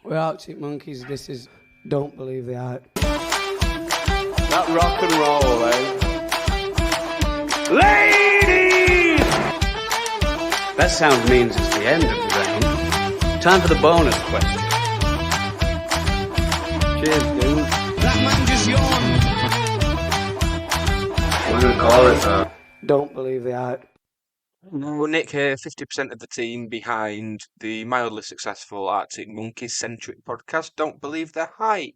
We're Arctic Monkeys. This is Don't Believe the Hype. That rock and roll, eh? Ladies! That sound means it's the end of the round. Time for the bonus question. Cheers, dude. That man just yawned. We're gonna call it Don't Believe the Hype. No, Nick here, 50% of the team behind the mildly successful Arctic Monkeys-centric podcast, Don't Believe the Hype.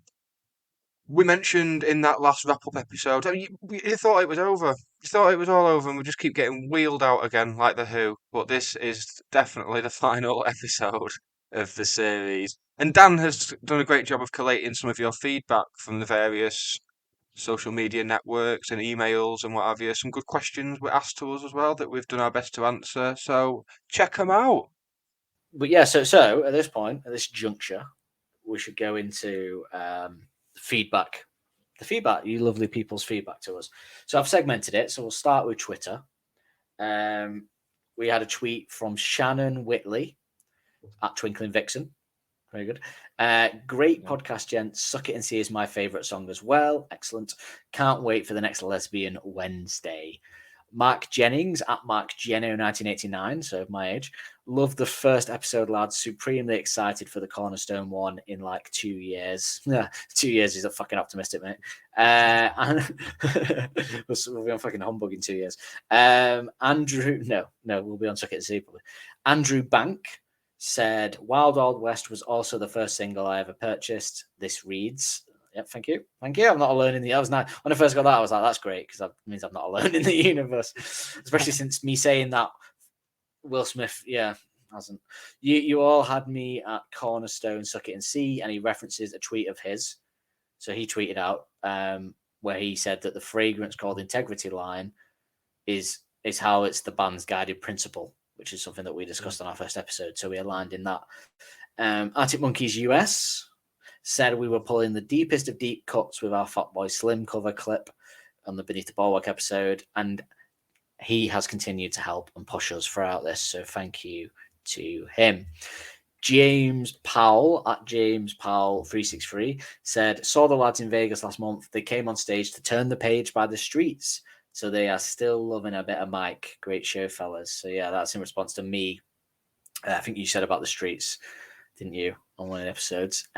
We mentioned in that last wrap-up episode, I mean, you thought it was over. You thought it was all over and we just keep getting wheeled out again like The Who. But this is definitely the final episode of the series. And Dan has done a great job of collating some of your feedback from the various social media networks and emails and what have you. Some good questions were asked to us as well that we've done our best to answer. So check them out. But yeah, so at this point, at this juncture, we should go into feedback. The feedback, you lovely people's feedback to us. So I've segmented it. So we'll start with Twitter. We had a tweet from Shannon Whitley at Twinkling Vixen. Very good. Great podcast, gents. Suck It and See is my favourite song as well. Excellent. Can't wait for the next Lesbian Wednesday. Mark Jennings at MarkGeno1989, so my age. Loved the first episode, lads. Supremely excited for the Cornerstone one in like 2 years. 2 years is a fucking optimistic, mate. And we'll be on fucking humbug in 2 years. Andrew, no, we'll be on Suck It and See probably. Andrew Bank said, Wild Wild West was also the first single I ever purchased. This reads, yep, thank you. I'm not alone in the, I was not, when I first got that, I was like, that's great, because that means I'm not alone in the universe. Especially since me saying that Will Smith, hasn't. You all had me at Cornerstone, Suck It and See, and he references a tweet of his. So he tweeted out where he said that the fragrance called Integrity Line is how it's the band's guided principle, which is something that we discussed on our first episode. So we aligned in that. Arctic Monkeys US said we were pulling the deepest of deep cuts with our Fatboy Slim cover clip on the Beneath the Bulwark episode. And he has continued to help and push us throughout this. So thank you to him. James Powell at James Powell 363 said, saw the lads in Vegas last month. They came on stage to turn the page by the streets. So they are still loving a bit of Mike. Great show, fellas. So yeah, that's in response to me. I think you said about the streets, didn't you, on one of the episodes?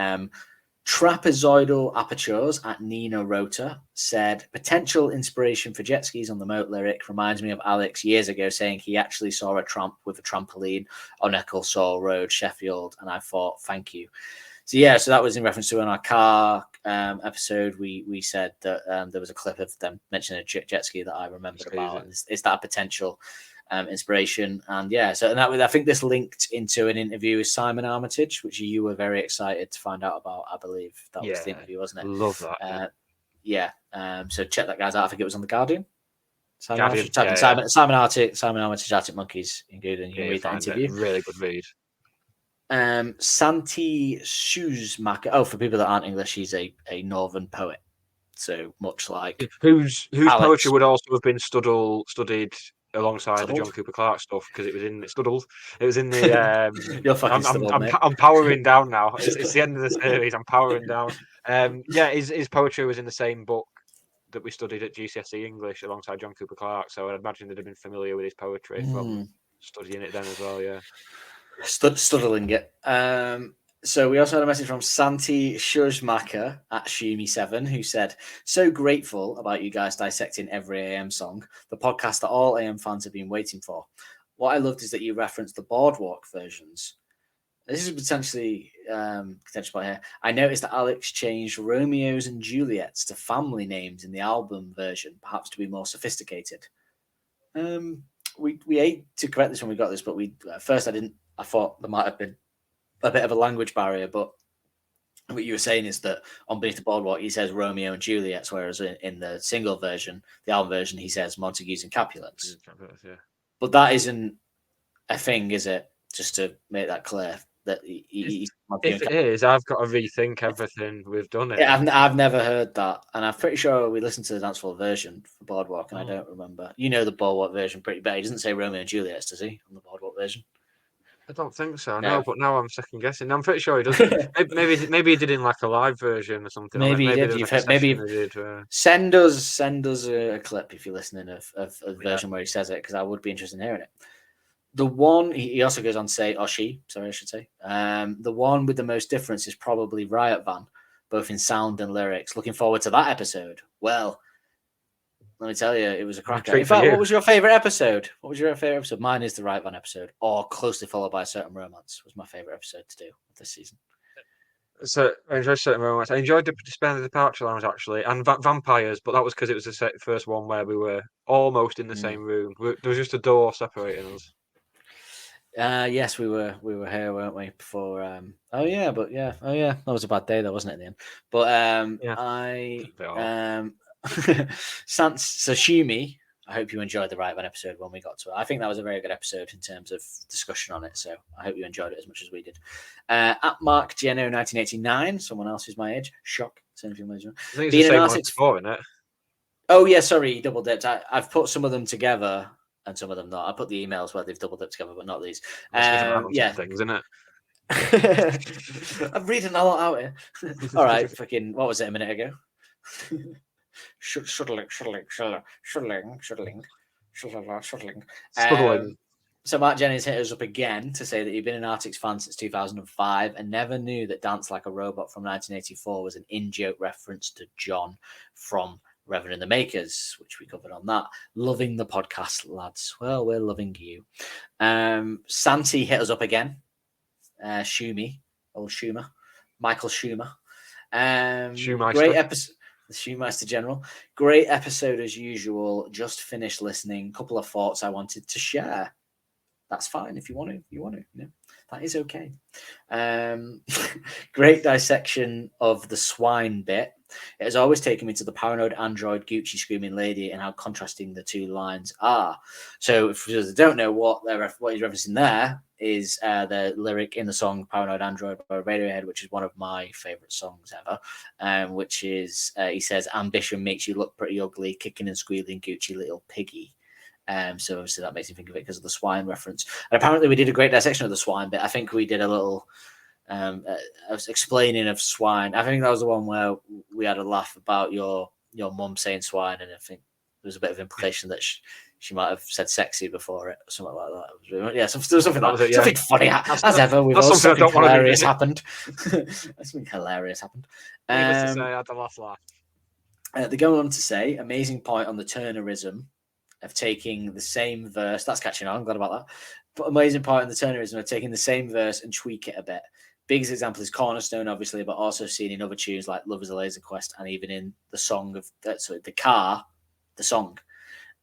Trapezoidal Apertures at Nina Rota said, potential inspiration for jet skis on the Moat lyric reminds me of Alex years ago saying he actually saw a tramp with a trampoline on Ecclesall Road, Sheffield. And I thought, thank you. So yeah, so that was in reference to in our car episode. We said that there was a clip of them mentioning a jet ski that I remembered about. And is that a potential inspiration? And yeah, so I think this linked into an interview with Simon Armitage, which you were very excited to find out about. I believe that was the interview, wasn't it? Love that. So check that guys out. I think it was on the Guardian. Simon Armitage, Arctic Monkeys in Google, and you can read that interview. Really good read. Santi Shoesmaker. Oh, for people that aren't English, he's a northern poet. So much like whose Alex. poetry would also have been studied alongside the John Cooper Clarke stuff, because it was in Studdled. It was in the. You're fucking I'm powering down now. It's the end of the series. I'm powering down. His poetry was in the same book that we studied at GCSE English alongside John Cooper Clarke. So I'd imagine they'd have been familiar with his poetry from studying it then as well. Yeah. Studdling it. So we also had a message from Santi Schurzmacher at Shumi7, who said, so grateful about you guys dissecting every AM song, the podcast that all AM fans have been waiting for. What I loved is that you referenced the Boardwalk versions. This is potentially potential here. I noticed that Alex changed Romeo's and Juliet's to family names in the album version, perhaps to be more sophisticated. We ate to correct this when we got this, but at first I thought there might have been a bit of a language barrier, but what you were saying is that on Beneath the Boardwalk, he says Romeo and Juliet, whereas in the single version, the album version, he says Montagues and Capulets. Yeah. But that isn't a thing, is it? Just to make that clear. That if it is, I've got to rethink everything we've done. Yeah, I've never heard that, and I'm pretty sure we listened to the danceful version for Boardwalk, and I don't remember. You know the Boardwalk version pretty bad. He doesn't say Romeo and Juliet, does he, on the Boardwalk version? I don't think so. No. No, but now I'm second guessing. I'm pretty sure he does. maybe he did in like a live version or something. Maybe he maybe did. there was You've like a heard, maybe session they did. send us a clip if you're listening of the Yeah. version where he says it, because I would be interested in hearing it. The one he also goes on to say, or she, sorry, I should say, the one with the most difference is probably Riot Van, both in sound and lyrics. Looking forward to that episode. Well, let me tell you, it was a cracker. In fact, what was your favorite episode? What was your favorite episode? Mine is the Riot Van episode, or closely followed by A Certain Romance was my favorite episode to do this season. So I enjoyed Certain Romance. I enjoyed the Suspended Departure Lounge actually, and Vampires, but that was because it was the first one where we were almost in the same room. There was just a door separating us. Yes, we were here, weren't we? Before that was a bad day, though, wasn't it? In the end, but Sashimi. I hope you enjoyed the Riot Van episode when we got to it. I think that was a very good episode in terms of discussion on it. So I hope you enjoyed it as much as we did. At Mark Geno 1989, someone else who's my age. Shock. I think it's the same one before, isn't it? Oh yeah, sorry, double dipped. I've put some of them together and some of them not. I put the emails where they've double dipped together, but not these. Yeah, things, isn't it? I'm reading a lot out here. All right, fucking. What was it a minute ago? Shuttling. So Mark Jennings hit us up again to say that he'd been an Arctic's fan since 2005 and never knew that Dance Like a Robot from 1984 was an in-joke reference to John from Reverend and the Makers, which we covered on that. Loving the podcast, lads. Well, we're loving you. Santi hit us up again. Michael Schumer. Great episode. The Shoemaster General. Great episode as usual. Just finished listening. Couple of thoughts I wanted to share. That's fine if you want to. That is okay. Great dissection of the swine bit. It has always taken me to the paranoid android Gucci screaming lady and how contrasting the two lines are. So if you don't know what he's referencing there is the lyric in the song Paranoid Android by Radiohead, which is one of my favorite songs ever, which is, he says, ambition makes you look pretty ugly, kicking and squealing Gucci little piggy. So obviously that makes me think of it because of the swine reference. And apparently we did a great dissection of the swine bit. I think we did a little... I was explaining of swine. I think that was the one where we had a laugh about your mum saying swine, and I think there was a bit of implication that she might have said sexy before it, or something like that. Yeah, something like that. Something funny as ever. We've all something hilarious happened. Something hilarious happened. I had the last laugh. They're going on to say, amazing point on the Turnerism of taking the same verse. That's catching on. I'm glad about that. But amazing point on the Turnerism of taking the same verse and tweak it a bit. Biggest example is Cornerstone, obviously, but also seen in other tunes like Love is a Laser Quest and even in the song of the car, the song.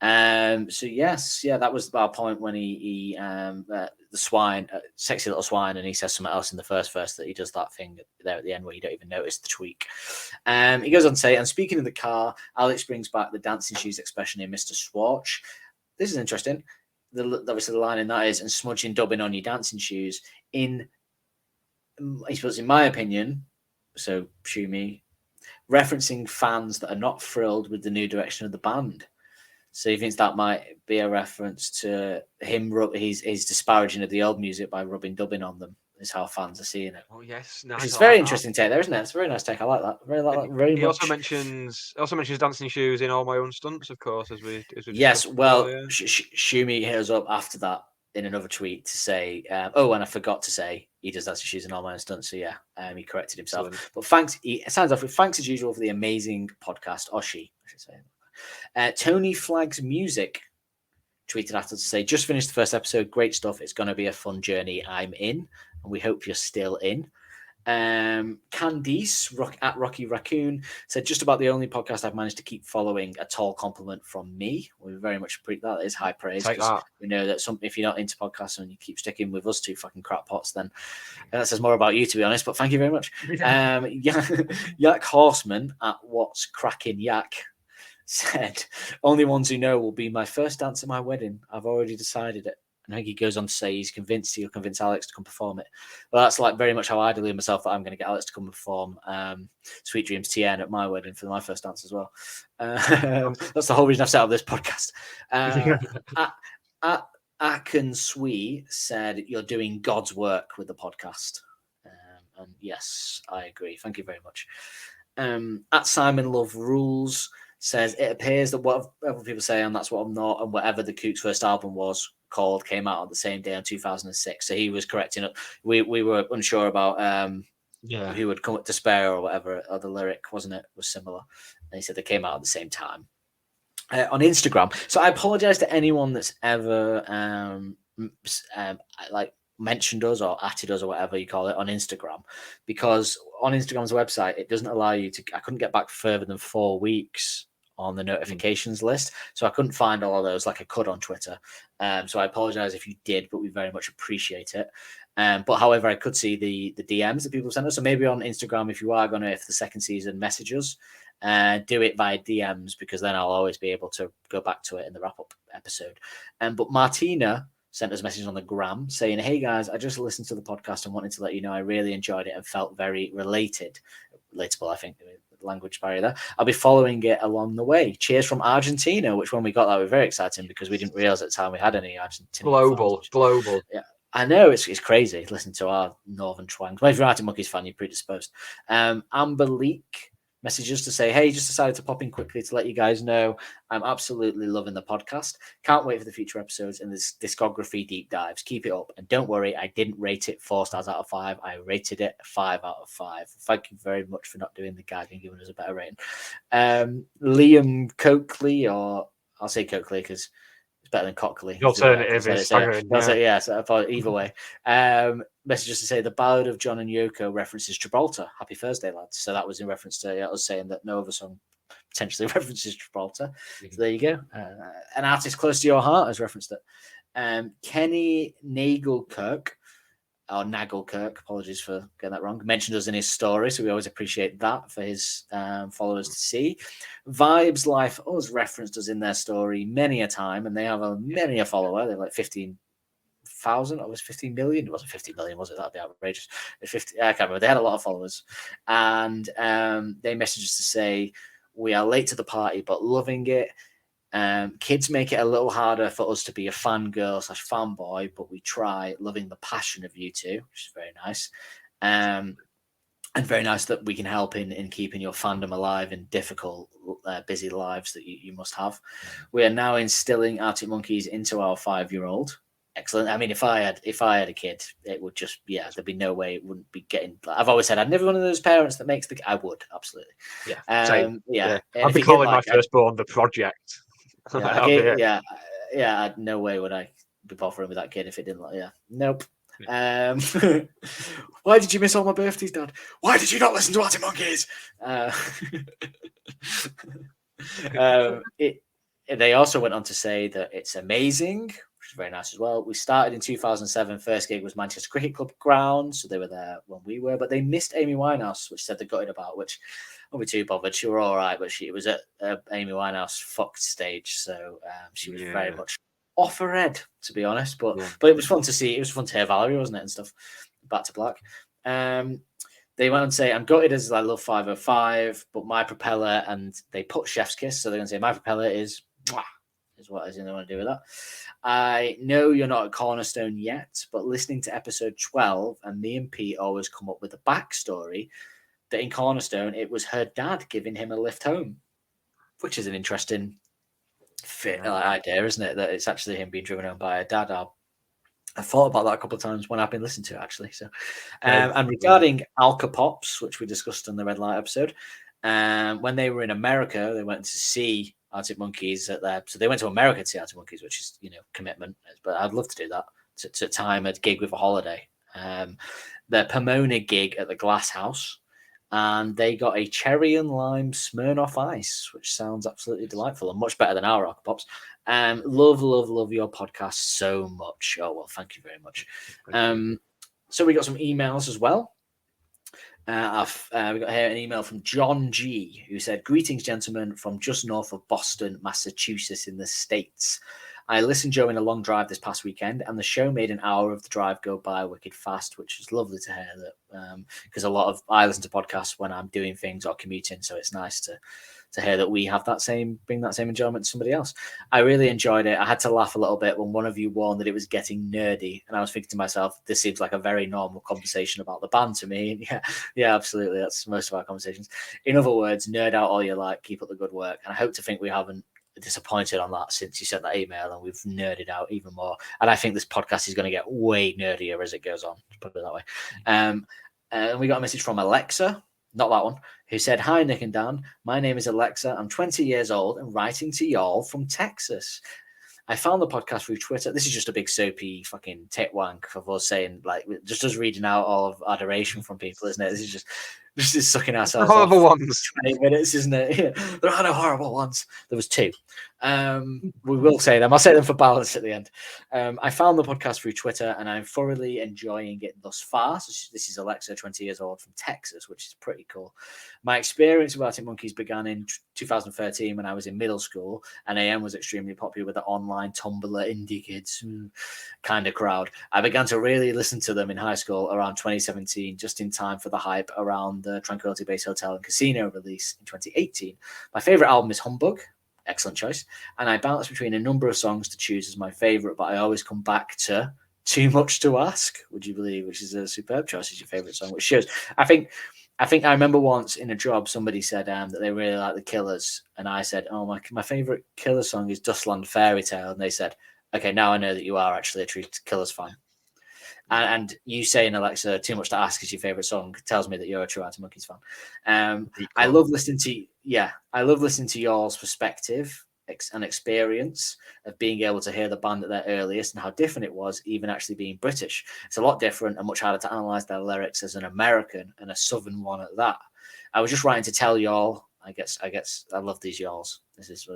So yes, that was our point when he the swine, sexy little swine, and he says something else in the first verse that he does that thing there at the end where you don't even notice the tweak. He goes on to say, and speaking of the car, Alex brings back the dancing shoes expression in Mr. Swartz. This is interesting. Obviously the line in that is, and smudging dubbing on your dancing shoes I suppose in my opinion, so Shumi, referencing fans that are not thrilled with the new direction of the band. So he thinks that might be a reference to him. He's disparaging of the old music by rubbing dubbing on them. Is how fans are seeing it. Oh yes, nice. It's very interesting take there, isn't it? It's a very nice take. I like that. Very he much. Also mentions dancing shoes in All My Own Stunts, of course, as we yes. Well, Shumi hit us up after that in another tweet to say, and I forgot to say he does dancing shoes in All My Own Stunts. So yeah, he corrected himself. Excellent. But thanks. It sounds off with thanks as usual for the amazing podcast. Or she, I should say. Tony Flagg's Music tweeted after to say, just finished the first episode. Great stuff. It's going to be a fun journey. I'm in, and we hope you're still in. Candice at Rocky Raccoon said, just about the only podcast I've managed to keep following. A tall compliment from me. We very much appreciate that. It is high praise. We know that if you're not into podcasts and you keep sticking with us two fucking crackpots, then that says more about you, to be honest. But thank you very much. Yak Horseman at What's Cracking Yak said, only ones who know will be my first dance at my wedding. I've already decided it. And I think he goes on to say he's convinced he'll convince Alex to come perform it. Well, that's like very much how I believe myself that I'm going to get Alex to come perform Sweet Dreams TN at my wedding for my first dance as well. That's the whole reason I've set up this podcast. Akin Sui said, "You're doing God's work with the podcast." And yes, I agree. Thank you very much. At Simon Love Rules says, "It appears that whatever people say, and that's what I'm not, and whatever the Kooks' first album was called came out on the same day in 2006." So he was correcting it. We were unsure about who would come up, Despair or whatever, or the lyric, wasn't it? Was similar. And he said they came out at the same time. On Instagram. So I apologize to anyone that's ever like mentioned us or atted us or whatever you call it on Instagram, because on Instagram's website it doesn't allow you to. I couldn't get back further than 4 weeks on the notifications list, so I couldn't find all of those like I could on Twitter. So I apologize if you did, but we very much appreciate it. But however, I could see the DMs that people sent us. So maybe on Instagram, if you are going to, if the second season messages, do it via DMs, because then I'll always be able to go back to it in the wrap-up episode. But Martina sent us a message on the gram saying, "Hey guys, I just listened to the podcast and wanted to let you know I really enjoyed it and felt very relatable, I think, language barrier there. I'll be following it along the way. Cheers from Argentina," which when we got that was very exciting because we didn't realize at the time we had any Argentinian Global. Yeah. I know, it's crazy listening to our northern twang. Well, if you're an Arctic Monkeys fan, you're predisposed. Amber Leak messages to say, "Hey, just decided to pop in quickly to let you guys know I'm absolutely loving the podcast. Can't wait for the future episodes and this discography deep dives. Keep it up. And don't worry, I didn't rate it 4 stars out of 5. I rated it 5 out of 5. Thank you very much for not doing the gag and giving us a better rating." Liam Coakley, or I'll say Coakley because it's better than Cockley. The alternative is So I thought either way. Messages to say, "The Ballad of John and Yoko references Gibraltar. Happy Thursday, lads." So that was in reference to us saying that no other song potentially references Gibraltar. So there you go. An artist close to your heart has referenced it. Kenny Nagelkirk, or Nagelkirk, apologies for getting that wrong, mentioned us in his story, so we always appreciate that for his followers to see. Vibes Life Us referenced us in their story many a time, and they have many a follower. They're like 15,000, or was 15 million? It wasn't 50 million, was it? That'd be outrageous. 50, I can't remember. They had a lot of followers, and they messaged us to say, "We are late to the party, but loving it. Kids make it a little harder for us to be a fangirl/fanboy, but we try. Loving the passion of you two," which is very nice. And very nice that we can help in keeping your fandom alive in difficult, busy lives that you must have. We are now instilling Arctic Monkeys into our 5-year-old. Excellent. I mean, if I had a kid, it would just, there'd be no way it wouldn't be getting. I've always said I'd never be one of those parents that makes I would absolutely. Same. I'd be calling my firstborn the project. No way would I be bothering with that kid if it didn't. Nope. Why did you miss all my birthdays, Dad? Why did you not listen to Arctic Monkeys? They also went on to say that it's amazing, which is very nice as well. We started in 2007. First gig was Manchester Cricket Club ground, so they were there when we were, but they missed Amy Winehouse, which said they got it about, which I won't be too bothered. She were all right, but it was at Amy Winehouse fucked stage, so she was very much off her head, to be honest. But it was fun to see. It was fun to hear Valerie, wasn't it, and stuff. Back to Black. They went on to say, "I'm gutted as I love 505, but my propeller," and they put Chef's Kiss, so they're going to say, "My propeller is what they want to do with that. I know you're not at Cornerstone yet, but listening to episode 12, and me and Pete always come up with a backstory that in Cornerstone, it was her dad giving him a lift home, which is an interesting idea, isn't it? That it's actually him being driven home by her dad. I thought about that a couple of times when I've been listening to it, actually. So, and regarding Alka Pops, which we discussed in the Red Light episode, when they were in America, they went to see Arctic Monkeys at their. So they went to America to see Arctic Monkeys, which is commitment. But I'd love to do that to time a gig with a holiday. Their Pomona gig at the Glass House, and they got a cherry and lime Smirnoff Ice, which sounds absolutely delightful and much better than our Alka Pops. Love your podcast so much. Oh, well, thank you very much. So we got some emails as well. We got here an email from John G, who said, "Greetings, gentlemen, from just north of Boston, Massachusetts in the States. I listened during a long drive this past weekend, and the show made an hour of the drive go by wicked fast," which is lovely to hear. That because I listen to podcasts when I'm doing things or commuting, so it's nice to hear that we have bring that same enjoyment to somebody else. I really enjoyed it. I had to laugh a little bit when one of you warned that it was getting nerdy, and I was thinking to myself, this seems like a very normal conversation about the band to me. Yeah, absolutely. That's most of our conversations. In other words, nerd out all you like, keep up the good work, and I hope to think we haven't disappointed on that since you sent that email, and we've nerded out even more. And I think this podcast is going to get way nerdier as it goes on, to put it that way. And we got a message from Alexa, not that one, who said, "Hi, Nick and Dan. My name is Alexa. I'm 20 years old and writing to y'all from Texas. I found the podcast through Twitter." This is just a big soapy fucking tit wank of us saying, like, just us reading out all of adoration from people, isn't it? This is sucking ourselves Horrible off. ones. 20 minutes, isn't it? Yeah. There are no horrible ones. There was 2. We will say them. I'll say them for balance at the end. I found the podcast through Twitter, and I'm thoroughly enjoying it thus far. So this is Alexa, 20 years old, from Texas, which is pretty cool. My experience with Arctic Monkeys began in 2013 when I was in middle school, and AM was extremely popular with the online Tumblr indie kids kind of crowd. I began to really listen to them in high school around 2017, just in time for the hype around the Tranquility Base Hotel and Casino release in 2018. My favorite album is Humbug. Excellent choice. And I bounce between a number of songs to choose as my favorite, but I always come back to Too Much to Ask, would you believe, which is a superb choice as your favorite song, which shows. I think I remember once in a job, somebody said that they really like the Killers. And I said, oh, my favorite Killers song is Dustland Fairy Tale. And they said, okay, now I know that you are actually a true Killers fan. And you saying, Alexa, Too Much to Ask is your favorite song tells me that you're a true Arctic Monkeys fan. I love listening to y'all's perspective and experience of being able to hear the band at their earliest and how different it was, even actually being British. It's a lot different and much harder to analyze their lyrics as an American and a Southern one at that. I was just writing to tell y'all, I guess I love these y'alls. This is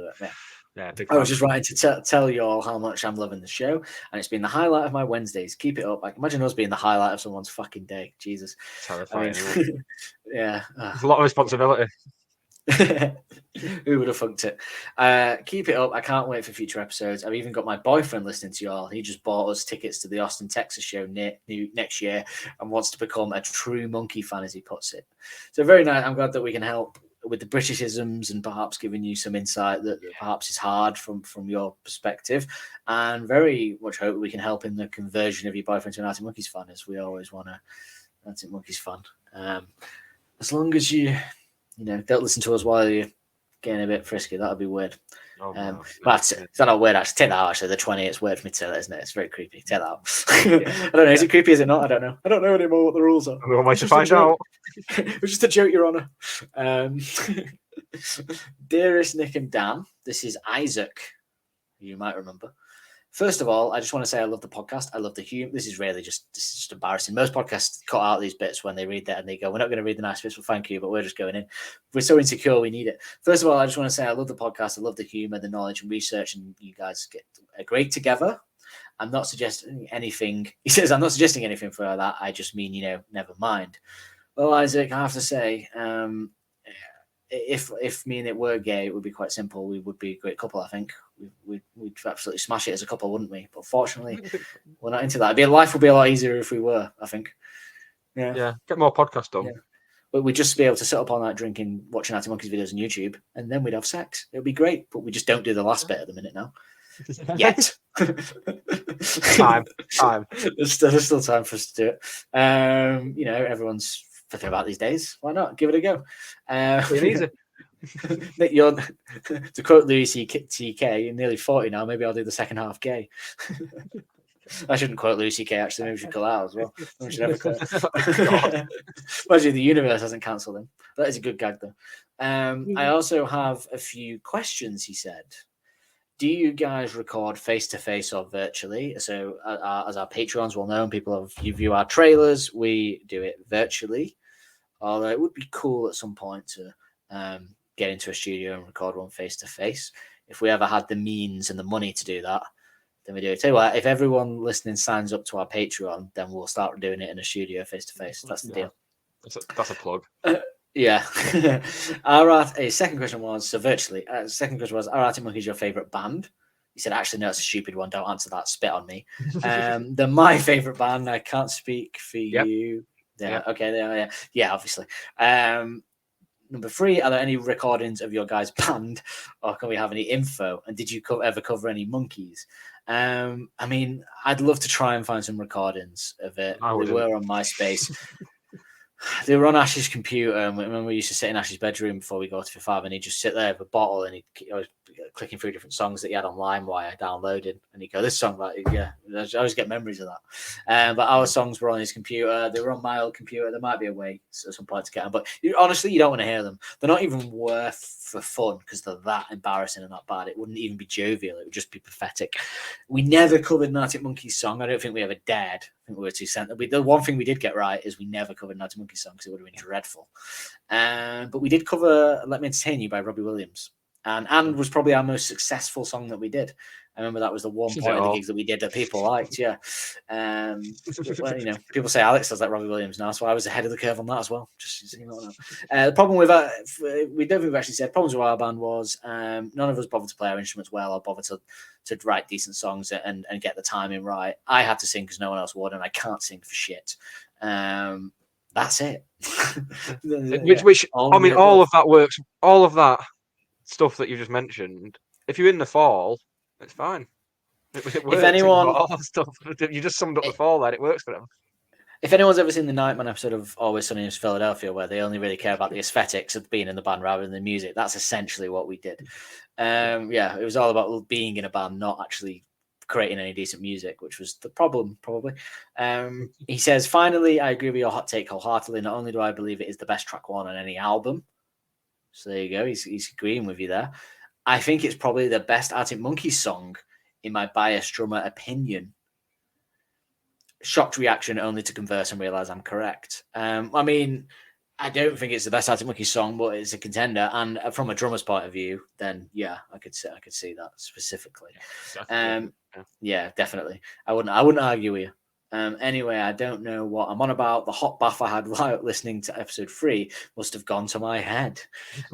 I was just writing to tell you all how much I'm loving the show, and it's been the highlight of my Wednesdays. Keep it up. I can imagine us being the highlight of someone's fucking day. Jesus. Terrifying. Yeah. There's a lot of responsibility. Who would have funked it? Keep it up. I can't wait for future episodes. I've even got my boyfriend listening to you all. He just bought us tickets to the Austin, Texas show next year and wants to become a true monkey fan, as he puts it. So very nice. I'm glad that we can help with the Britishisms and perhaps giving you some insight that perhaps is hard from your perspective, and very much hope we can help in the conversion of your boyfriend to an Arctic Monkeys fan, as we always want an Arctic Monkeys fan. As long as you don't listen to us while you're getting a bit frisky, that'd be weird. But it's not weird, actually. Take that out, actually. The 20, it's weird for me to say that, isn't it? It's very creepy. Take that out. I don't know. Is it creepy? Is it not? I don't know. I don't know anymore what the rules are. We'll wait to find out. It was just a joke, Your Honour. Dearest Nick and Dan, this is Isaac, who you might remember. First of all, I just want to say I love the podcast. I love the humor. This is just embarrassing. Most podcasts cut out these bits when they read that and they go, we're not going to read the nice bits, well, thank you, but we're just going in. We're so insecure, we need it. First of all, I just want to say I love the podcast. I love the humor, the knowledge and research, and you guys get great together. I'm not suggesting anything. He says, I'm not suggesting anything for that. I just mean, never mind. Well, Isaac, I have to say, if me and it were gay, it would be quite simple. We would be a great couple, I think. We'd absolutely smash it as a couple, wouldn't we? But fortunately, we're not into that. Life would be a lot easier if we were, I think. Yeah, get more podcasts done. Yeah. But we'd just be able to sit up all night drinking, watching Arctic Monkeys videos on YouTube, and then we'd have sex. It would be great, but we just don't do the last bit at the minute now. Yet. Time. There's still time for us to do it. Everyone's thinking about these days. Why not? Give it a go. Easy. Nick, to quote Louis C.K., you're nearly 40 now. Maybe I'll do the second half gay. I shouldn't quote Louis C.K. Actually, maybe we should call out as well. We should never quote. Imagine the universe hasn't cancelled him. That is a good gag, though. I also have a few questions. He said, "Do you guys record face to face or virtually?" So, as our Patreons will know, and you view our trailers, we do it virtually. Although it would be cool at some point to get into a studio and record one face to face. If we ever had the means and the money to do that, then we do it. Tell you what, if everyone listening signs up to our Patreon, then we'll start doing it in a studio face to face. That's the deal. That's a plug. Yeah. A second question was, so virtually, second question was, are Arctic Monkeys your favourite band? He said, actually, no, it's a stupid one. Don't answer that. Spit on me. They're my favourite band. I can't speak for you. Yeah. Okay. Yeah, obviously. Number 3, are there any recordings of your guys' band, or can we have any info? And did you ever cover any Monkeys? I mean, I'd love to try and find some recordings of it. They were on MySpace. They were on Ash's computer, and remember we used to sit in Ash's bedroom before we go to Fab, and he'd just sit there with a bottle, and he was clicking through different songs that he had on LimeWire downloaded, and he'd go, "This song, like, yeah." I always get memories of that. But our songs were on his computer. They were on my old computer. There might be a way at some point to get them, but honestly, you don't want to hear them. They're not even worth for fun because they're that embarrassing and that bad. It wouldn't even be jovial. It would just be pathetic. We never covered an Arctic Monkeys song. I don't think we ever dared. I think we were too sensitive. The one thing we did get right is we never covered an Arctic Monkeys song because it would have been dreadful. But we did cover "Let Me Entertain You" by Robbie Williams. And was probably our most successful song that we did. I remember that was the one point of the gigs that we did that people liked. Yeah. Well, people say Alex does like Robbie Williams now, so I was ahead of the curve on that as well. Just so you know. The problem with we don't think we've actually said problems with our band was none of us bothered to play our instruments well or bothered to write decent songs and get the timing right. I had to sing because no one else would, and I can't sing for shit. That's it. Which I mean, all of that works. All of that stuff that you just mentioned, if you're in the fall, it's fine. It works. If anyone, all that stuff, you just summed up the fall there. It works for them. If anyone's ever seen the Nightman episode of Always Sunny in Philadelphia, where they only really care about the aesthetics of being in the band rather than the music, that's essentially what we did. It was all about being in a band, not actually creating any decent music, which was the problem, probably. He says, finally, I agree with your hot take wholeheartedly. Not only do I believe it is the best track one on any album, so there you go. He's agreeing with you there. I think it's probably the best Arctic Monkeys song, in my biased drummer opinion. Shocked reaction only to converse and realize I'm correct. I mean, I don't think it's the best Arctic Monkeys song, but it's a contender. And from a drummer's point of view, then yeah, I could see that specifically. Yeah, definitely. I wouldn't argue with you. Anyway, I don't know what I'm on about. The hot bath I had while listening to episode 3 must have gone to my head.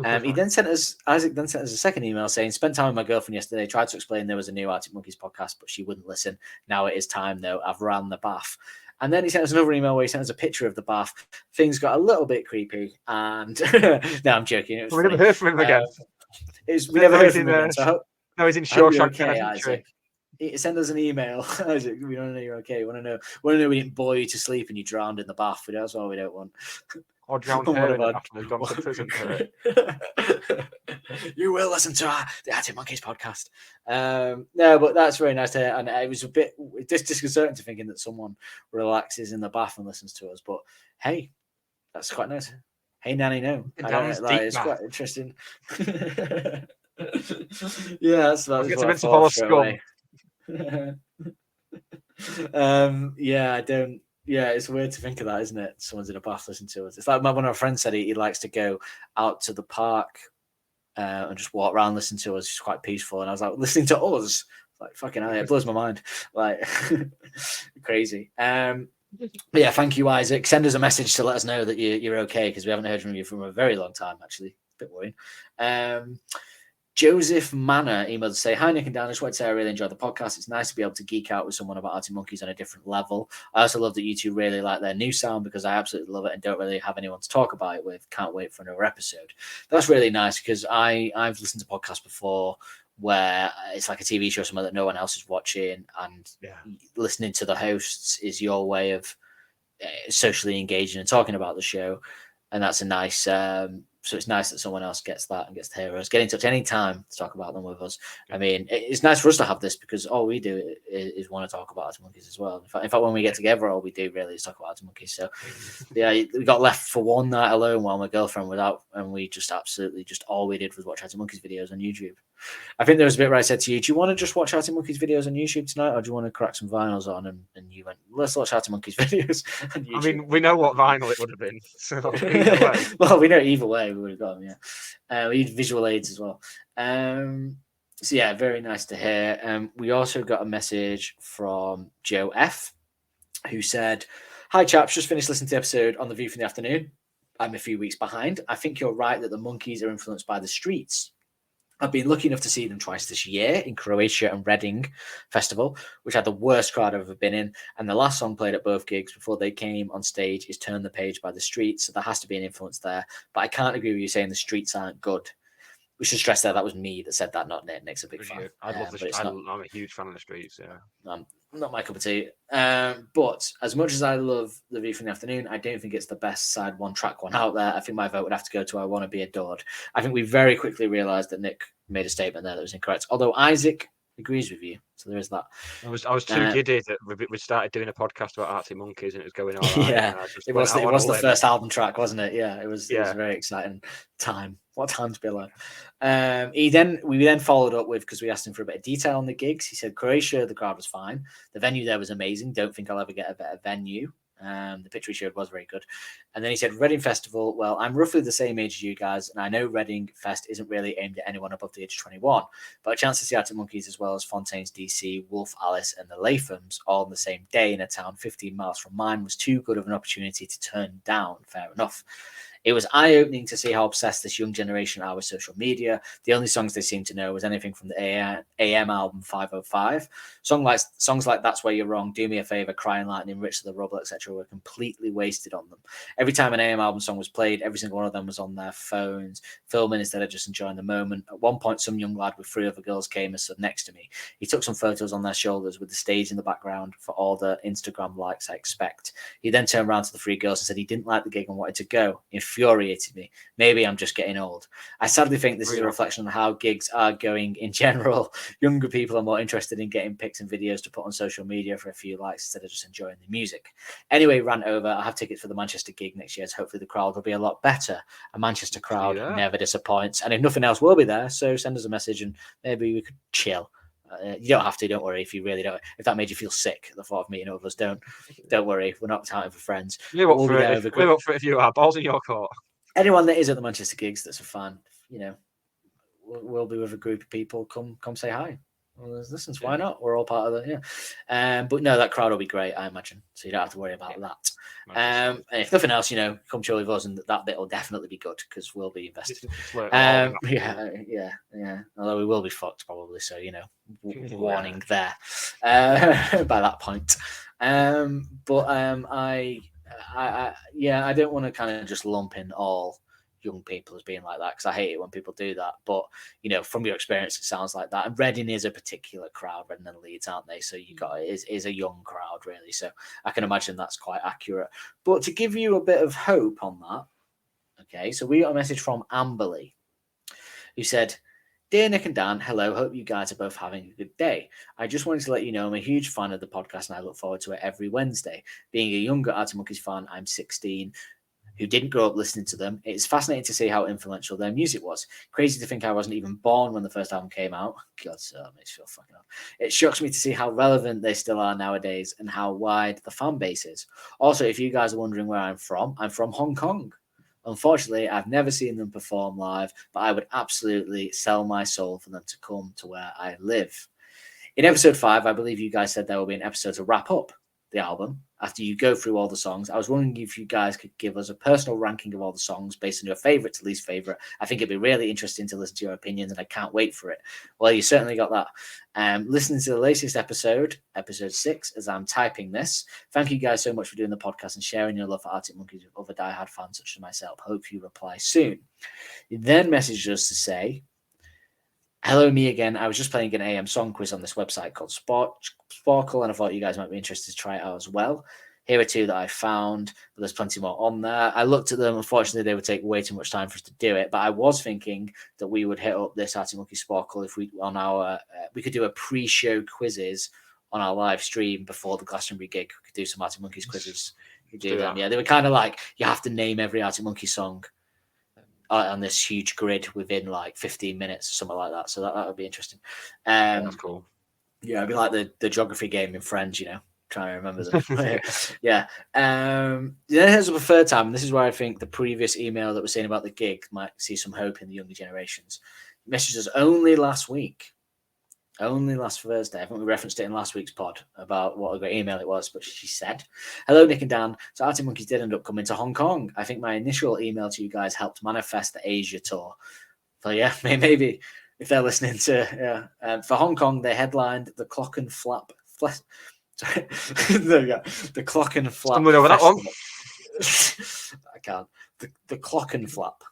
Isaac then sent us a second email saying, spent time with my girlfriend yesterday, tried to explain there was a new Arctic Monkeys podcast, but she wouldn't listen. Now it is time though. I've ran the bath. And then he sent us another email where he sent us a picture of the bath. Things got a little bit creepy. And no, I'm joking. We never heard from him again. We never heard from him again. So he's in Shawshank. Okay, Isaac. Send us an email. Isaac, we want to know you're okay. We want to know we didn't bore you to sleep and you drowned in the bath. That's all we don't want. Or drowned her after they've gone to prison for it. You will listen to the Arctic Monkeys podcast. No, but that's very nice to hear. And it was a bit disconcerting to thinking that someone relaxes in the bath and listens to us. But hey, that's quite nice. Hey, Nanny, no. It's quite interesting. Yeah, that's what it's meant to follow scum. It's weird to think of that, isn't it? Someone's in a bath listening to us. It's like one of our friends said he likes to go out to the park and just walk around listening to us. It's quite peaceful. And I was like, listening to us? Like, fucking hell, it blows my mind. Like, crazy. But yeah, thank you, Isaac. Send us a message to let us know that you're okay, because we haven't heard from you for a very long time, actually. A bit worrying. Joseph Manor emailed to say, hi, Nick and Dan. I just wanted to say I really enjoyed the podcast. It's nice to be able to geek out with someone about Arctic Monkeys on a different level. I also love that you two really like their new sound, because I absolutely love it and don't really have anyone to talk about it with. Can't wait for another episode. That's really nice, because I've listened to podcasts before where it's like a TV show, somewhere that no one else is watching, and listening to the hosts is your way of socially engaging and talking about the show. And that's a nice... So it's nice that someone else gets that and gets to hear us. Get in touch any time to talk about them with us. I mean, it's nice for us to have this, because all we do is want to talk about Arctic Monkeys as well. In fact, when we get together, all we do really is talk about Arctic Monkeys. So yeah, we got left for one night alone while my girlfriend was out, and we just absolutely all we did was watch Arctic Monkeys videos on YouTube. I think there was a bit where I said to you, do you want to just watch Arctic Monkeys videos on YouTube tonight, or do you want to crack some vinyls on? And you went, let's watch Arctic Monkeys videos on YouTube. I mean, we know what vinyl it would have been. So well, we know either way we would have got them, yeah. We used visual aids as well. So yeah, very nice to hear. We also got a message from Joe F, who said, hi chaps, just finished listening to the episode on The View from the Afternoon. I'm a few weeks behind. I think you're right that the Monkeys are influenced by the Streets. I've been lucky enough to see them twice this year in Croatia and Reading Festival, which had the worst crowd I've ever been in. And the last song played at both gigs before they came on stage is Turn the Page by The Streets. So there has to be an influence there. But I can't agree with you saying the Streets aren't good. We should stress that was me that said that, not Nick. Nick's a big fan. I love the Streets. I'm a huge fan of the Streets, yeah. Not my cup of tea. But as much as I love The View from the Afternoon, I don't think it's the best side one track one out there. I think my vote would have to go to I Want to Be Adored. I think we very quickly realised that Nick made a statement there that was incorrect. Although Isaac agrees with you. So there is that. I was too giddy that we started doing a podcast about Arctic Monkeys and it was going all right. Yeah, it was the first album track, wasn't it? Yeah, it was a very exciting time. What time to be alive. We then followed up with, because we asked him for a bit of detail on the gigs. He said Croatia, the crowd was fine. The venue there was amazing. Don't think I'll ever get a better venue. The picture he showed was very good. And then he said, Reading Festival, well, I'm roughly the same age as you guys, and I know Reading Fest isn't really aimed at anyone above the age of 21, but a chance to see Arctic Monkeys as well as Fontaine's DC, Wolf Alice, and the Lathams all on the same day in a town 15 miles from mine was too good of an opportunity to turn down. Fair enough. It was eye-opening to see how obsessed this young generation are with social media. The only songs they seem to know was anything from the AM album 505. Songs like That's Where You're Wrong, Do Me a Favor, Crying Lightning, Rich to the Rubble, etc. were completely wasted on them. Every time an AM album song was played, every single one of them was on their phones, filming instead of just enjoying the moment. At one point, some young lad with 3 other girls came and stood next to me. He took some photos on their shoulders with the stage in the background for all the Instagram likes I expect. He then turned around to the 3 girls and said he didn't like the gig and wanted to go. Infuriated me. Maybe I'm just getting old. I sadly think this is a reflection on how gigs are going in general. Younger people are more interested in getting pics and videos to put on social media for a few likes instead of just enjoying the music. Anyway, rant over. I have tickets for the Manchester gig next year, so hopefully the crowd will be a lot better. A Manchester crowd never disappoints, and if nothing else, we'll be there. So send us a message and maybe we could chill. You don't have to. Don't worry if you really don't. If that made you feel sick, the thought of meeting up with us, don't worry. We're not counting for friends. We're up for it if you are. Balls in your court. Anyone that is at the Manchester gigs that's a fan, we'll be with a group of people. Come say hi. Well, listen, why not? We're all part of it, but no, that crowd will be great, I imagine. So you don't have to worry about that. And if nothing else, come chill with us, and that bit will definitely be good because we'll be invested. Yeah. Although we will be fucked probably, so warning there by that point. I don't want to kind of just lump in all young people as being like that because I hate it when people do that. But from your experience, it sounds like that. And Reading is a particular crowd, Reading and Leeds, aren't they? So it is a young crowd, really. So I can imagine that's quite accurate. But to give you a bit of hope on that, okay. So we got a message from Amberly, who said, "Dear Nick and Dan, hello. Hope you guys are both having a good day. I just wanted to let you know I'm a huge fan of the podcast and I look forward to it every Wednesday. Being a younger Arctic Monkeys fan, I'm 16, who didn't grow up listening to them. It's fascinating to see how influential their music was. Crazy to think I wasn't even born when the first album came out. God, so that makes me feel fucking up. It shocks me to see how relevant they still are nowadays and how wide the fan base is. Also, if you guys are wondering where I'm from Hong Kong. Unfortunately, I've never seen them perform live, but I would absolutely sell my soul for them to come to where I live. In episode 5, I believe you guys said there will be an episode to wrap up the album after you go through all the songs. I was wondering if you guys could give us a personal ranking of all the songs based on your favorite to least favorite. I think it'd be really interesting to listen to your opinions and I can't wait for it. Well, you certainly got that. Listening to the latest episode 6, as I'm typing this. Thank you guys so much for doing the podcast and sharing your love for Arctic Monkeys with other diehard fans such as myself. Hope you reply soon. You then messaged us to say, hello, me again. I was just playing an AM song quiz on this website called Sparkle, and I thought you guys might be interested to try it out as well. Here are 2 that I found, but there's plenty more on there. I looked at them. Unfortunately, they would take way too much time for us to do it, but I was thinking that we would hit up this Arctic Monkey Sparkle if we could do a pre-show quizzes on our live stream before the Glastonbury gig. We could do some Arctic Monkeys quizzes. We could do them. Yeah, they were kind of like you have to name every Arctic Monkey song on this huge grid within like 15 minutes, something like that. So that would be interesting. That's cool. Yeah, it'd be like the geography game in Friends, trying to remember them. Yeah. Then here's a third time, and this is where I think the previous email that was saying about the gig might see some hope in the younger generations. He messaged us only last Thursday. I think we referenced it in last week's pod about what a great email it was, but she said, hello, Nick and Dan. So Arctic Monkeys did end up coming to Hong Kong. I think my initial email to you guys helped manifest the Asia tour. So yeah, maybe if they're listening to for Hong Kong, they headlined the Clock and Flap. Sorry, there we go. The Clock and Flap. Stumbling over that one. I can't. The Clock and Flap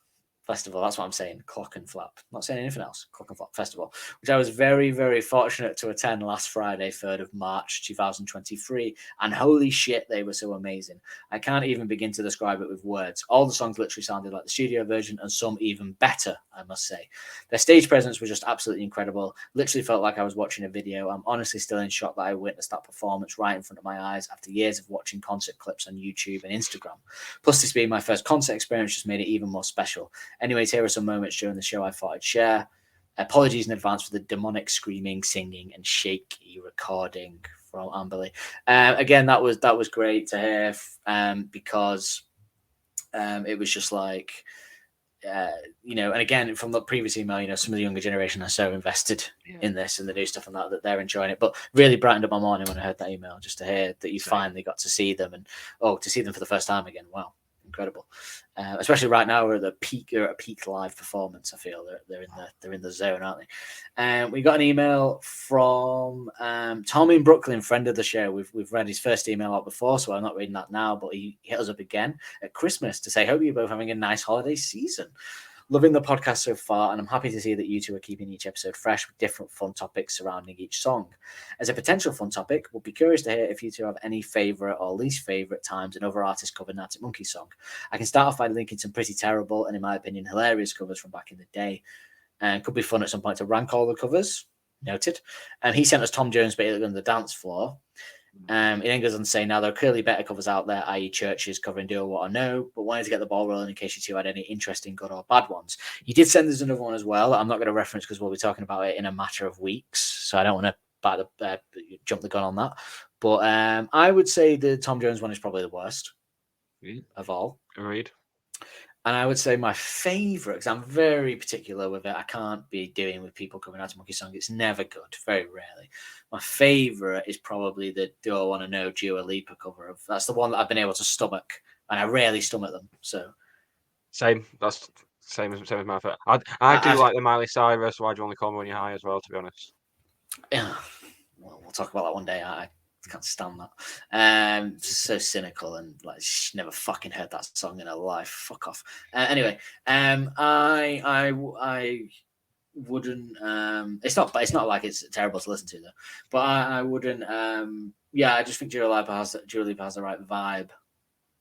Festival. That's what I'm saying. Clock and Flap. I'm not saying anything else. Clock and Flap Festival, which I was very, very fortunate to attend last Friday, 3rd of March, 2023. And holy shit, they were so amazing. I can't even begin to describe it with words. All the songs literally sounded like the studio version, and some even better, I must say. Their stage presence was just absolutely incredible. Literally felt like I was watching a video. I'm honestly still in shock that I witnessed that performance right in front of my eyes after years of watching concert clips on YouTube and Instagram. Plus, this being my first concert experience just made it even more special. Anyways, here are some moments during the show I thought I'd share. Apologies in advance for the demonic screaming, singing, and shaky recording from Amberley. Again, that was great to hear because it was just like, and again, from the previous email, some of the younger generation are so invested in this and the new stuff and that they're enjoying it. But really brightened up my morning when I heard that email, just to hear that you finally got to see them and to see them for the first time again. Wow. Incredible, especially right now we're at a peak live performance. I feel they're in the zone, aren't they? We got an email from Tom in Brooklyn, friend of the show. We've read his first email out before, so I'm not reading that now. But he hit us up again at Christmas to say, "Hope you're both having a nice holiday season. Loving the podcast so far, and I'm happy to see that you two are keeping each episode fresh with different fun topics surrounding each song. As a potential fun topic, we'll be curious to hear if you two have any favourite or least favourite times an other artist covered an Arctic Monkeys song. I can start off by linking some pretty terrible and, in my opinion, hilarious covers from back in the day. And could be fun at some point to rank all the covers. Noted. And he sent us Tom Jones' Bailey on the Dance Floor. He then goes on to say, now there are clearly better covers out there, i.e. Churches covering Do What I Know, but wanted to get the ball rolling in case you two had any interesting good or bad ones. You did send us another one as well. I'm not going to reference because we'll be talking about it in a matter of weeks, so I don't want to jump the gun on that. But I would say the Tom Jones one is probably the worst of all. Agreed. And I would say my favourite, because I'm very particular with it, I can't be doing with people covering Arctic Monkey song. It's never good, very rarely. My favourite is probably the Do I Want to Know Dua Lipa cover of. That's the one that I've been able to stomach, and I rarely stomach them. So same. That's same as my favorite. I do like the Miley Cyrus. Why do you only call me when you're high as well? To be honest. Yeah, well, we'll talk about that one day. I can't stand that. So cynical and like she's never fucking heard that song in her life. Fuck off. Anyway, I wouldn't. It's not like it's terrible to listen to though. But I wouldn't. I just think Dua Lipa has the right vibe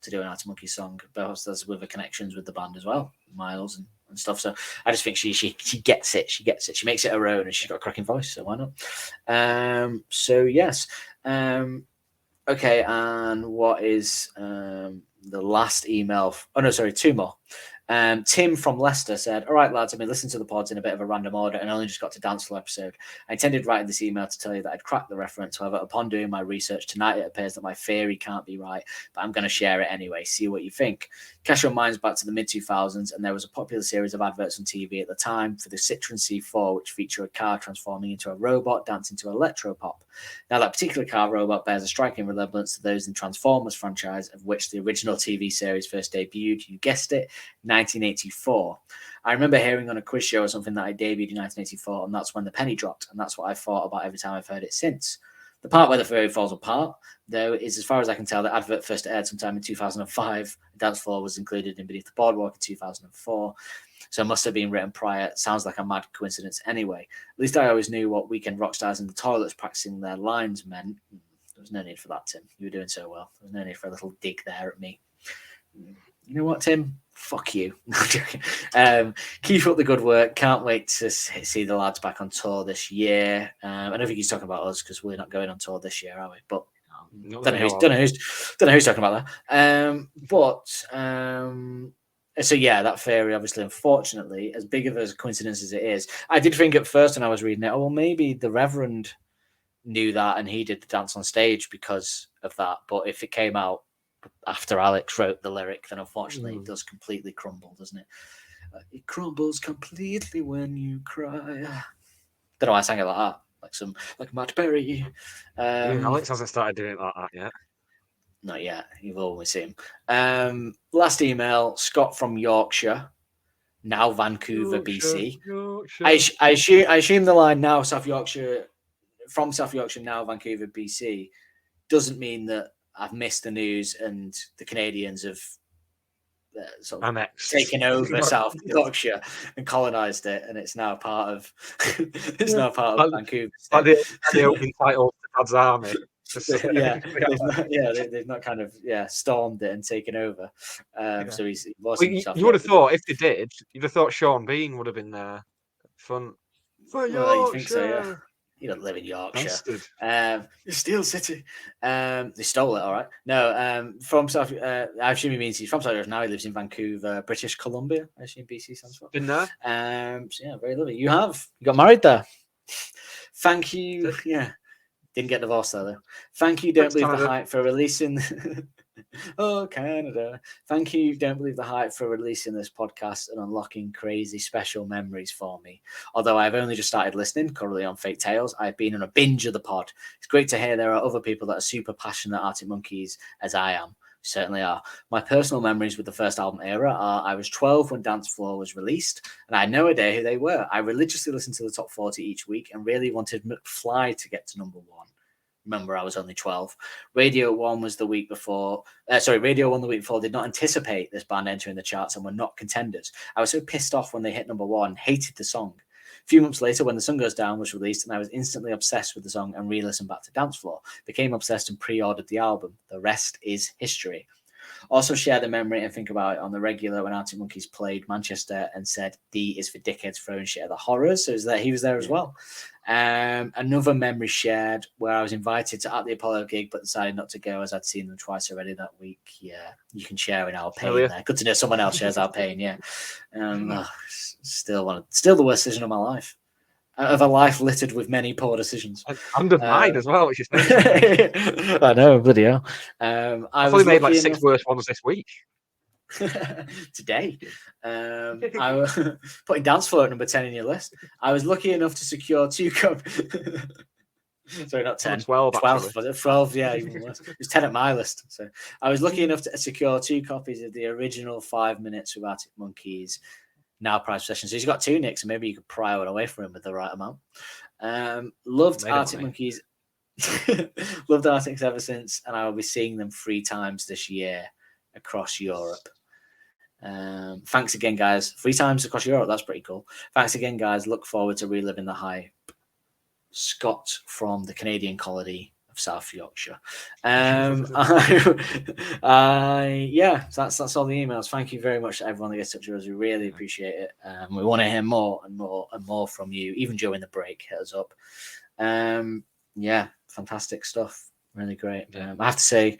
to do an Arctic Monkey song. But that's with the connections with the band as well, Miles and stuff. So I just think she gets it. She gets it. She makes it her own, and she's got a cracking voice. So why not? So yes. Okay, and what is the last email? Oh no, sorry, two more. Tim from Leicester said, all right, lads, I've been listening to the pods in a bit of a random order and only just got to Dance Floor episode. I intended writing this email to tell you that I'd cracked the reference. However, upon doing my research tonight, it appears that my theory can't be right, but I'm going to share it anyway. See what you think. Cast your minds back to the mid-2000s, and there was a popular series of adverts on TV at the time for the Citroen C4, which feature a car transforming into a robot dancing to electropop. Now, that particular car robot bears a striking resemblance to those in Transformers franchise, of which the original TV series first debuted, you guessed it, 1984. I remember hearing on a quiz show or something that I debuted in 1984, and that's when the penny dropped, and that's what I've thought about every time I've heard it since. The part where the theory falls apart, though, is as far as I can tell, the advert first aired sometime in 2005. Dance Floor was included in Beneath the Boardwalk in 2004, so it must have been written prior. It sounds like a mad coincidence anyway. At least I always knew what weekend rock stars in the toilets practicing their lines meant. There was no need for that, Tim. You were doing so well. There was no need for a little dig there at me. You know what, Tim? Fuck you. No, I'm joking. Keep up the good work. Can't wait to see the lads back on tour this year. I don't think he's talking about us because we're not going on tour this year, are we? But don't know who's talking about that. So yeah, that theory, obviously, unfortunately, as big of a coincidence as it is, I did think at first when I was reading it, oh, well, maybe the Reverend knew that and he did the dance on stage because of that. But if it came out after Alex wrote the lyric, then unfortunately it does completely crumble, doesn't it? It crumbles completely when you cry. Don't know why I sang it like that, like Matt Berry. Alex hasn't started doing it like that yet. Not yet. You'll always see him. Last email, Scott from Yorkshire. now Vancouver, BC. Yorkshire. I assume the line now South Yorkshire, from South Yorkshire, now Vancouver, BC, doesn't mean that I've missed the news and the Canadians have sort of Annexed. taken over South Yorkshire and colonised it, and it's now part of Vancouver. Like the opening title to Dad's Army. They've not kind of stormed it and taken over. So he's you would have thought if they did, you'd have thought Sean Bean would have been there front. Well, you think so, yeah. You don't live in Yorkshire. Steel City. They stole it, all right. No, from South. I assume he means he's from South Yorkshire now. He lives in Vancouver, British Columbia. I assume BC stands for. Been there. Very lovely. You got married there. Thank you. Yeah. Didn't get divorced though. Thank you. Don't believe the hype for releasing. Oh, Canada. Thank you. Don't believe the hype for releasing this podcast and unlocking crazy special memories for me. Although I've only just started listening, currently on Fake Tales, I've been on a binge of the pod. It's great to hear there are other people that are super passionate Arctic Monkeys as I am. Certainly are. My personal memories with the first album era are I was 12 when Dance Floor was released, and I had no idea who they were. I religiously listened to the top 40 each week and really wanted McFly to get to number one. Remember, I was only 12. Radio 1 the week before did not anticipate this band entering the charts and were not contenders. I was so pissed off when they hit number one, hated the song. A few months later, When the Sun Goes Down was released, and I was instantly obsessed with the song and re-listened back to Dance Floor. Became obsessed and pre-ordered the album. The rest is history. Also share the memory and think about it on the regular when Arctic Monkeys played Manchester and said D is for dickheads throwing shit at the horrors. So he was there as well. Another memory shared where I was invited to at the Apollo gig but decided not to go as I'd seen them twice already that week. Yeah, you can share in our pain there. Good to know someone else shares our pain. Yeah, still the worst decision of my life. Of a life littered with many poor decisions. And of mine as well, which is I know, bloody hell. I've probably made like 6 worse ones this week. Today. I was putting Dance Floor at number 10 in your list. I was lucky enough to secure 2 copies. Sorry, not 10. 12, 12, yeah, even worse. It was 10 at my list. So I was lucky enough to secure 2 copies of the original 5 Minutes with Arctic Monkeys. Now prize possession. So he's got 2, Nick, so maybe you could pry one away from him with the right amount. Loved Arctic Monkeys. Loved Arctics ever since, and I will be seeing them 3 times this year across Europe. Thanks again, guys. 3 times across Europe. That's pretty cool. Thanks again, guys. Look forward to reliving the hype. Scott from the Canadian colony of South Yorkshire. That's all the emails. Thank you very much to everyone that gets in touch with us. We really appreciate it. We want to hear more and more and more from you, even during the break. Hit us up. Fantastic stuff. Really great. I have to say,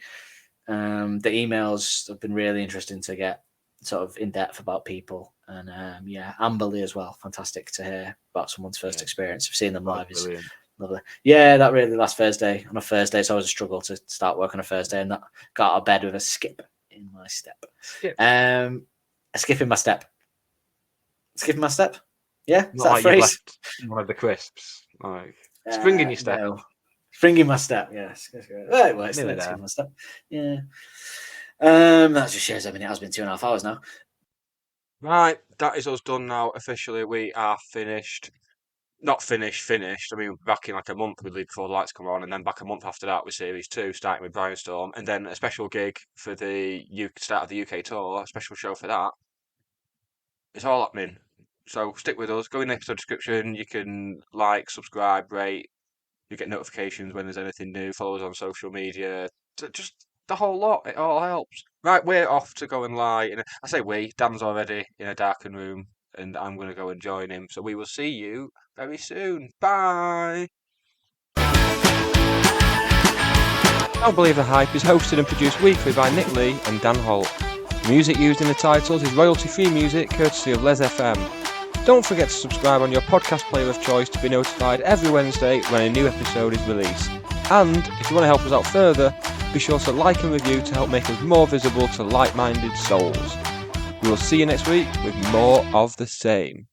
the emails have been really interesting to get sort of in depth about people. And Amberley as well. Fantastic to hear about someone's first experience of seeing them live. Is lovely. Yeah, that really last Thursday. On a Thursday, it's always a struggle to start work on a Thursday, and that got out of bed with a skip in my step. A skip in my step. Skip in my step? Yeah, is that a phrase? One of the crisps. Like spring in your step. No. Spring in my step, yes. Well, it works. Skip in my step. Yeah. That just shows. I mean, it has been 2.5 hours now. Right, that is us done now. Officially, we are finished. Not finished. I mean, back in like a month we'd leave before the lights come on, and then back a month after that with Series 2, starting with Brainstorm, and then a special gig for the start of the UK tour, a special show for that. It's all happening. So stick with us. Go in the episode description. You can like, subscribe, rate. You get notifications when there's anything new. Follow us on social media. Just the whole lot. It all helps. Right, we're off to go and lie. I say we. Dan's already in a darkened room, and I'm going to go and join him. So we will see you very soon. Bye. Don't Believe the Hype is hosted and produced weekly by Nick Lee and Dan Holt. Music used in the titles is royalty-free music courtesy of Les FM. Don't forget to subscribe on your podcast player of choice to be notified every Wednesday when a new episode is released. And if you want to help us out further, be sure to like and review to help make us more visible to like-minded souls. We will see you next week with more of the same.